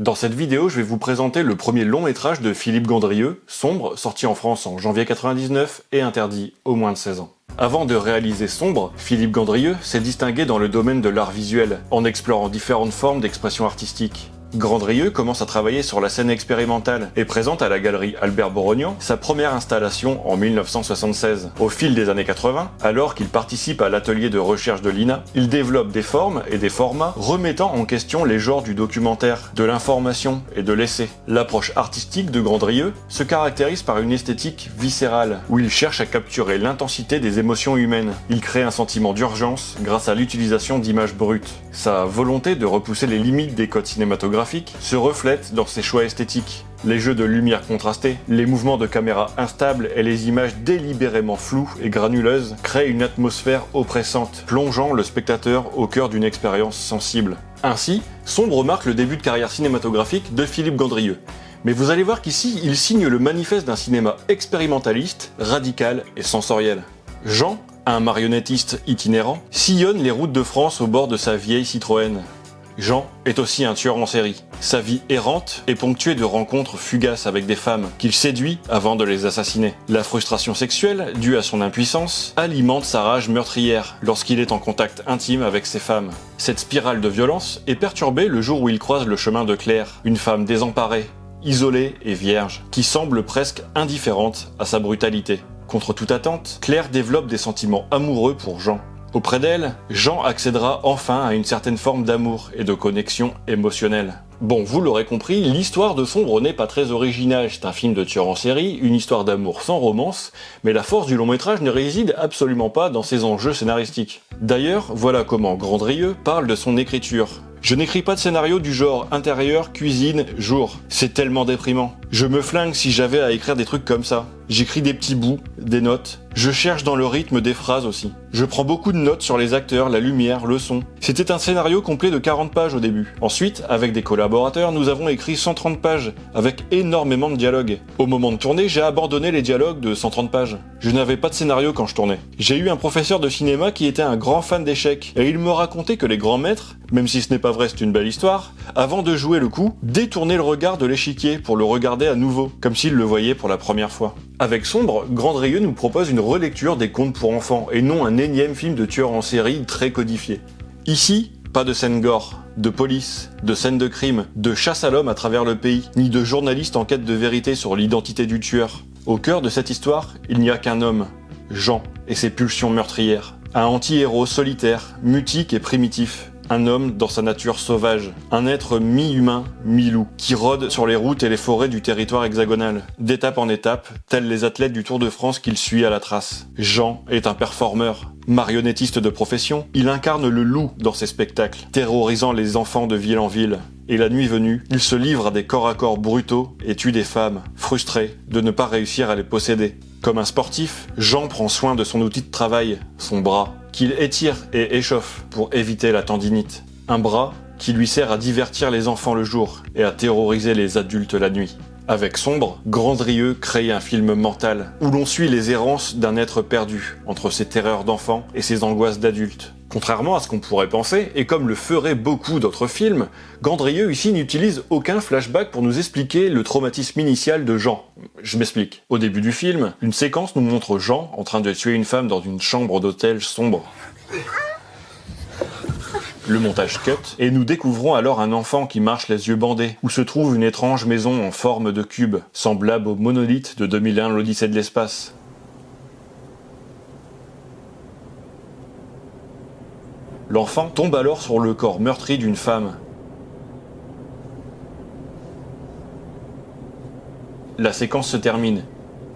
Dans cette vidéo, je vais vous présenter le premier long métrage de Philippe Gandrieux, Sombre, sorti en France en janvier 99 et interdit aux moins de 16 ans. Avant de réaliser Sombre, Philippe Gandrieux s'est distingué dans le domaine de l'art visuel, en explorant différentes formes d'expression artistique. Gandrieux commence à travailler sur la scène expérimentale et présente à la galerie Albert Borognan sa première installation en 1976. Au fil des années 80, alors qu'il participe à l'atelier de recherche de l'INA, il développe des formes et des formats remettant en question les genres du documentaire, de l'information et de l'essai. L'approche artistique de Gandrieux se caractérise par une esthétique viscérale, où il cherche à capturer l'intensité des émotions humaines. Il crée un sentiment d'urgence grâce à l'utilisation d'images brutes. Sa volonté de repousser les limites des codes cinématographiques se reflète dans ses choix esthétiques. Les jeux de lumière contrastée, les mouvements de caméra instables et les images délibérément floues et granuleuses créent une atmosphère oppressante, plongeant le spectateur au cœur d'une expérience sensible. Ainsi, Sombre marque le début de carrière cinématographique de Philippe Gandrieux. Mais vous allez voir qu'ici, il signe le manifeste d'un cinéma expérimentaliste, radical et sensoriel. Jean, un marionnettiste itinérant, sillonne les routes de France au bord de sa vieille Citroën. Jean est aussi un tueur en série. Sa vie errante est ponctuée de rencontres fugaces avec des femmes qu'il séduit avant de les assassiner. La frustration sexuelle, due à son impuissance, alimente sa rage meurtrière lorsqu'il est en contact intime avec ces femmes. Cette spirale de violence est perturbée le jour où il croise le chemin de Claire, une femme désemparée, isolée et vierge, qui semble presque indifférente à sa brutalité. Contre toute attente, Claire développe des sentiments amoureux pour Jean. Auprès d'elle, Jean accédera enfin à une certaine forme d'amour et de connexion émotionnelle. Bon, vous l'aurez compris, l'histoire de Sombre n'est pas très originale, c'est un film de tueur en série, une histoire d'amour sans romance, mais la force du long métrage ne réside absolument pas dans ses enjeux scénaristiques. D'ailleurs, voilà comment Gandrieux parle de son écriture. Je n'écris pas de scénario du genre intérieur, cuisine, jour. C'est tellement déprimant. Je me flingue si j'avais à écrire des trucs comme ça. J'écris des petits bouts, des notes. Je cherche dans le rythme des phrases aussi. Je prends beaucoup de notes sur les acteurs, la lumière, le son. C'était un scénario complet de 40 pages au début. Ensuite, avec des collaborateurs, nous avons écrit 130 pages, avec énormément de dialogues. Au moment de tourner, j'ai abandonné les dialogues de 130 pages. Je n'avais pas de scénario quand je tournais. J'ai eu un professeur de cinéma qui était un grand fan d'échecs, et il me racontait que les grands maîtres, même si ce n'est pas vrai, c'est une belle histoire, avant de jouer le coup, détournaient le regard de l'échiquier pour le regarder à nouveau, comme s'ils le voyaient pour la première fois. Avec Sombre, Gandrieux nous propose une relecture des contes pour enfants, et non un énième film de tueur en série très codifié. Ici, pas de scène gore, de police, de scènes de crime, de chasse à l'homme à travers le pays, ni de journalistes en quête de vérité sur l'identité du tueur. Au cœur de cette histoire, il n'y a qu'un homme, Jean, et ses pulsions meurtrières. Un anti-héros solitaire, mutique et primitif. Un homme dans sa nature sauvage, un être mi-humain, mi-loup, qui rôde sur les routes et les forêts du territoire hexagonal, d'étape en étape, tels les athlètes du Tour de France qu'il suit à la trace. Jean est un performeur, marionnettiste de profession, il incarne le loup dans ses spectacles, terrorisant les enfants de ville en ville. Et la nuit venue, il se livre à des corps à corps brutaux et tue des femmes, frustrées de ne pas réussir à les posséder. Comme un sportif, Jean prend soin de son outil de travail, son bras, qu'il étire et échauffe pour éviter la tendinite. Un bras qui lui sert à divertir les enfants le jour et à terroriser les adultes la nuit. Avec Sombre, Gandrieux crée un film mental où l'on suit les errances d'un être perdu entre ses terreurs d'enfant et ses angoisses d'adulte. Contrairement à ce qu'on pourrait penser, et comme le feraient beaucoup d'autres films, Gandrieux ici n'utilise aucun flashback pour nous expliquer le traumatisme initial de Jean. Je m'explique. Au début du film, une séquence nous montre Jean en train de tuer une femme dans une chambre d'hôtel sombre. Le montage cut, et nous découvrons alors un enfant qui marche les yeux bandés, où se trouve une étrange maison en forme de cube, semblable au monolithe de 2001 l'Odyssée de l'espace. L'enfant tombe alors sur le corps meurtri d'une femme. La séquence se termine,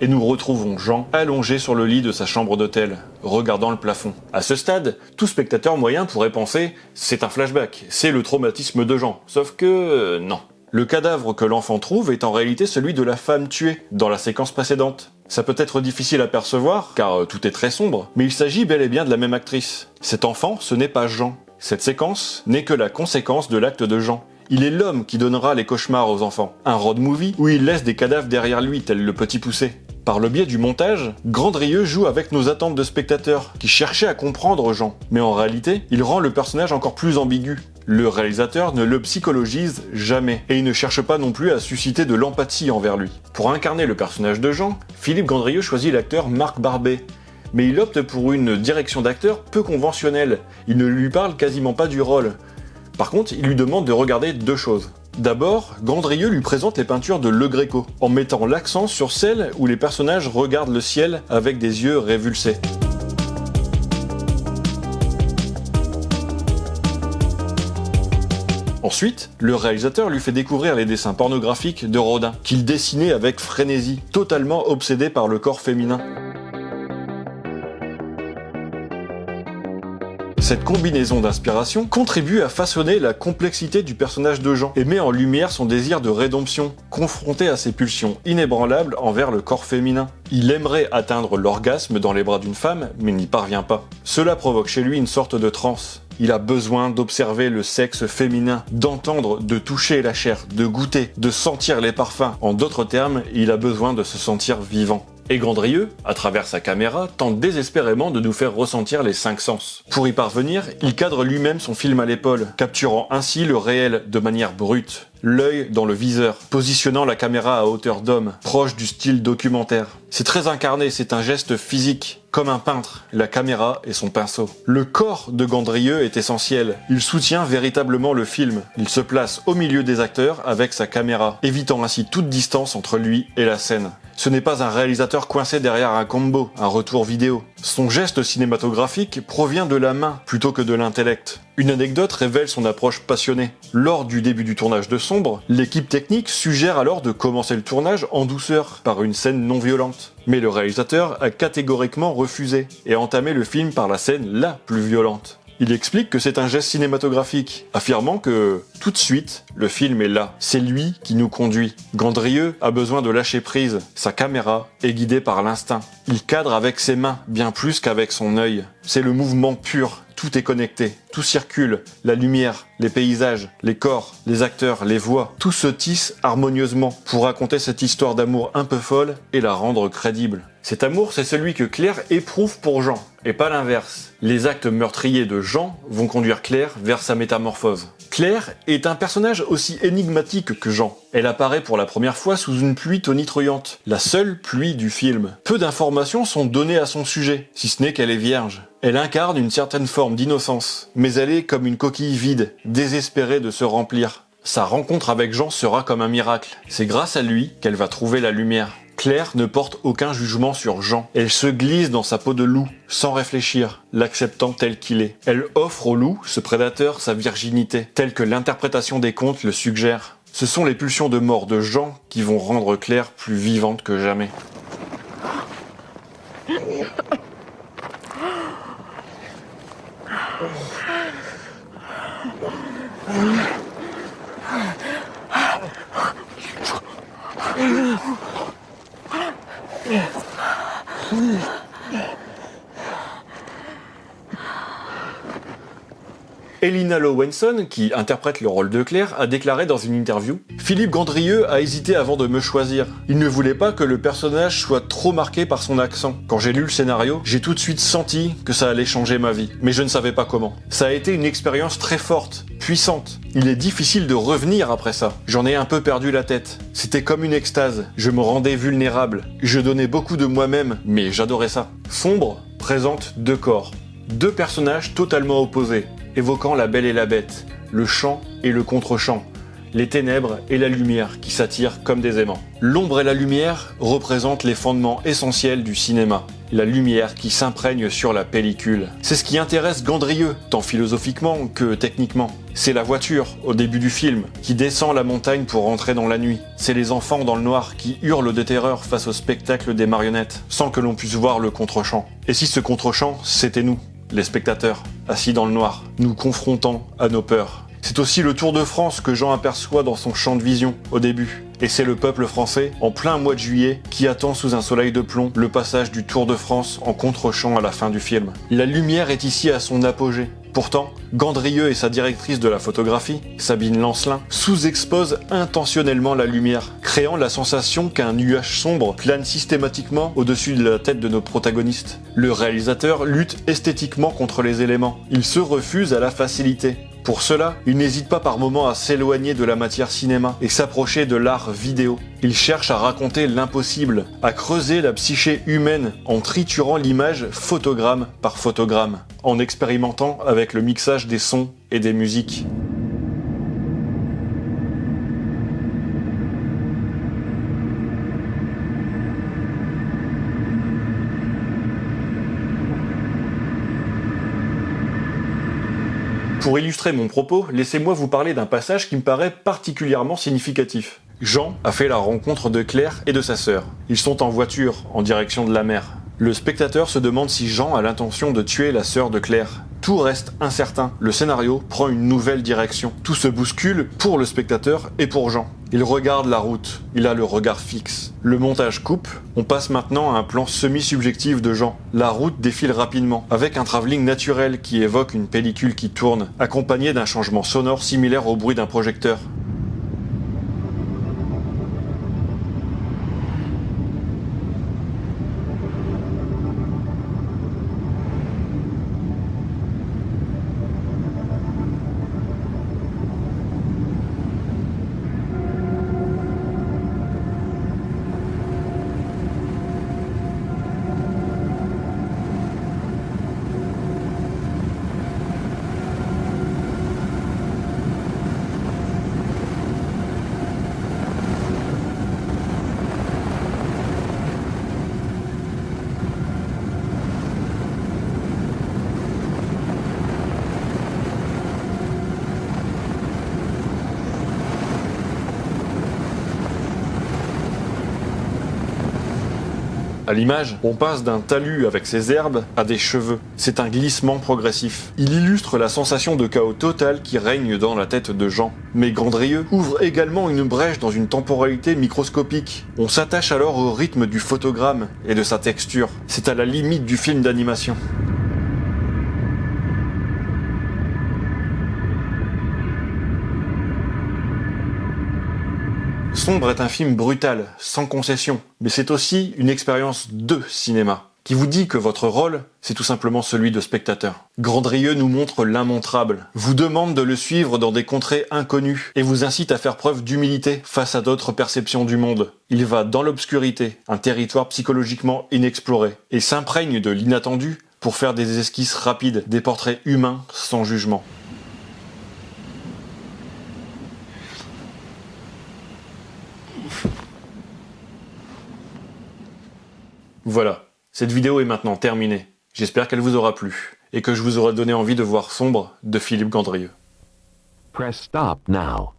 et nous retrouvons Jean allongé sur le lit de sa chambre d'hôtel, regardant le plafond. À ce stade, tout spectateur moyen pourrait penser « c'est un flashback, c'est le traumatisme de Jean », sauf que non. Le cadavre que l'enfant trouve est en réalité celui de la femme tuée dans la séquence précédente. Ça peut être difficile à percevoir, car tout est très sombre, mais il s'agit bel et bien de la même actrice. Cet enfant, ce n'est pas Jean. Cette séquence n'est que la conséquence de l'acte de Jean. Il est l'homme qui donnera les cauchemars aux enfants. Un road movie où il laisse des cadavres derrière lui, tel le petit poussé. Par le biais du montage, Gandrieux joue avec nos attentes de spectateurs, qui cherchaient à comprendre Jean. Mais en réalité, il rend le personnage encore plus ambigu. Le réalisateur ne le psychologise jamais, et il ne cherche pas non plus à susciter de l'empathie envers lui. Pour incarner le personnage de Jean, Philippe Gandrieux choisit l'acteur Marc Barbet, mais il opte pour une direction d'acteur peu conventionnelle, il ne lui parle quasiment pas du rôle. Par contre, il lui demande de regarder deux choses. D'abord, Gandrieux lui présente les peintures de Le Greco, en mettant l'accent sur celles où les personnages regardent le ciel avec des yeux révulsés. Ensuite, le réalisateur lui fait découvrir les dessins pornographiques de Rodin, qu'il dessinait avec frénésie, totalement obsédé par le corps féminin. Cette combinaison d'inspiration contribue à façonner la complexité du personnage de Jean et met en lumière son désir de rédemption, confronté à ses pulsions inébranlables envers le corps féminin. Il aimerait atteindre l'orgasme dans les bras d'une femme, mais n'y parvient pas. Cela provoque chez lui une sorte de transe. Il a besoin d'observer le sexe féminin, d'entendre, de toucher la chair, de goûter, de sentir les parfums. En d'autres termes, il a besoin de se sentir vivant. Et Gandrieux, à travers sa caméra, tente désespérément de nous faire ressentir les 5 sens. Pour y parvenir, il cadre lui-même son film à l'épaule, capturant ainsi le réel de manière brute, l'œil dans le viseur, positionnant la caméra à hauteur d'homme, proche du style documentaire. C'est très incarné, c'est un geste physique, comme un peintre, la caméra et son pinceau. Le corps de Gandrieux est essentiel, il soutient véritablement le film. Il se place au milieu des acteurs avec sa caméra, évitant ainsi toute distance entre lui et la scène. Ce n'est pas un réalisateur coincé derrière un combo, un retour vidéo. Son geste cinématographique provient de la main plutôt que de l'intellect. Une anecdote révèle son approche passionnée. Lors du début du tournage de Sombre, l'équipe technique suggère alors de commencer le tournage en douceur, par une scène non violente. Mais le réalisateur a catégoriquement refusé et a entamé le film par la scène la plus violente. Il explique que c'est un geste cinématographique, affirmant que, tout de suite, le film est là. C'est lui qui nous conduit. Gandrieux a besoin de lâcher prise. Sa caméra est guidée par l'instinct. Il cadre avec ses mains, bien plus qu'avec son œil. C'est le mouvement pur. Tout est connecté, tout circule, la lumière, les paysages, les corps, les acteurs, les voix, tout se tisse harmonieusement pour raconter cette histoire d'amour un peu folle et la rendre crédible. Cet amour, c'est celui que Claire éprouve pour Jean, et pas l'inverse. Les actes meurtriers de Jean vont conduire Claire vers sa métamorphose. Claire est un personnage aussi énigmatique que Jean. Elle apparaît pour la première fois sous une pluie tonitruante, la seule pluie du film. Peu d'informations sont données à son sujet, si ce n'est qu'elle est vierge. Elle incarne une certaine forme d'innocence, mais elle est comme une coquille vide, désespérée de se remplir. Sa rencontre avec Jean sera comme un miracle. C'est grâce à lui qu'elle va trouver la lumière. Claire ne porte aucun jugement sur Jean. Elle se glisse dans sa peau de loup, sans réfléchir, l'acceptant tel qu'il est. Elle offre au loup, ce prédateur, sa virginité, telle que l'interprétation des contes le suggère. Ce sont les pulsions de mort de Jean qui vont rendre Claire plus vivante que jamais. Elina Lowenson, qui interprète le rôle de Claire, a déclaré dans une interview « Philippe Gandrieux a hésité avant de me choisir. Il ne voulait pas que le personnage soit trop marqué par son accent. Quand j'ai lu le scénario, j'ai tout de suite senti que ça allait changer ma vie. Mais je ne savais pas comment. Ça a été une expérience très forte, puissante. Il est difficile de revenir après ça. J'en ai un peu perdu la tête. C'était comme une extase. Je me rendais vulnérable. Je donnais beaucoup de moi-même, mais j'adorais ça. Sombre présente deux corps. Deux personnages totalement opposés, évoquant la belle et la bête, le chant et le contre-chant, les ténèbres et la lumière qui s'attirent comme des aimants. L'ombre et la lumière représentent les fondements essentiels du cinéma, la lumière qui s'imprègne sur la pellicule. C'est ce qui intéresse Gandrieux, tant philosophiquement que techniquement. C'est la voiture, au début du film, qui descend la montagne pour rentrer dans la nuit. C'est les enfants dans le noir qui hurlent de terreur face au spectacle des marionnettes, sans que l'on puisse voir le contre-champ. Et si ce contre-champ, c'était nous, les spectateurs, assis dans le noir, nous confrontant à nos peurs. C'est aussi le Tour de France que Jean aperçoit dans son champ de vision, au début. Et c'est le peuple français, en plein mois de juillet, qui attend sous un soleil de plomb le passage du Tour de France en contre-champ à la fin du film. La lumière est ici à son apogée. Pourtant, Gandrieux et sa directrice de la photographie, Sabine Lancelin, sous-exposent intentionnellement la lumière, créant la sensation qu'un nuage sombre plane systématiquement au-dessus de la tête de nos protagonistes. Le réalisateur lutte esthétiquement contre les éléments. Il se refuse à la facilité. Pour cela, il n'hésite pas par moments à s'éloigner de la matière cinéma et s'approcher de l'art vidéo. Il cherche à raconter l'impossible, à creuser la psyché humaine en triturant l'image photogramme par photogramme, en expérimentant avec le mixage des sons et des musiques. Pour illustrer mon propos, laissez-moi vous parler d'un passage qui me paraît particulièrement significatif. Jean a fait la rencontre de Claire et de sa sœur. Ils sont en voiture, en direction de la mer. Le spectateur se demande si Jean a l'intention de tuer la sœur de Claire. Tout reste incertain. Le scénario prend une nouvelle direction. Tout se bouscule pour le spectateur et pour Jean. Il regarde la route, il a le regard fixe. Le montage coupe, on passe maintenant à un plan semi-subjectif de Jean. La route défile rapidement, avec un travelling naturel qui évoque une pellicule qui tourne, accompagné d'un changement sonore similaire au bruit d'un projecteur. À l'image, on passe d'un talus avec ses herbes à des cheveux. C'est un glissement progressif. Il illustre la sensation de chaos total qui règne dans la tête de Jean. Mais Gandrieux ouvre également une brèche dans une temporalité microscopique. On s'attache alors au rythme du photogramme et de sa texture. C'est à la limite du film d'animation. Sombre est un film brutal, sans concession, mais c'est aussi une expérience de cinéma, qui vous dit que votre rôle, c'est tout simplement celui de spectateur. Gandrieux nous montre l'immontrable, vous demande de le suivre dans des contrées inconnues, et vous incite à faire preuve d'humilité face à d'autres perceptions du monde. Il va dans l'obscurité, un territoire psychologiquement inexploré, et s'imprègne de l'inattendu pour faire des esquisses rapides, des portraits humains sans jugement. Voilà, cette vidéo est maintenant terminée. J'espère qu'elle vous aura plu, et que je vous aurai donné envie de voir Sombre de Philippe Gandrieux. Press stop now.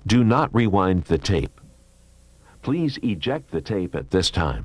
Do not rewind the tape. Please eject the tape at this time.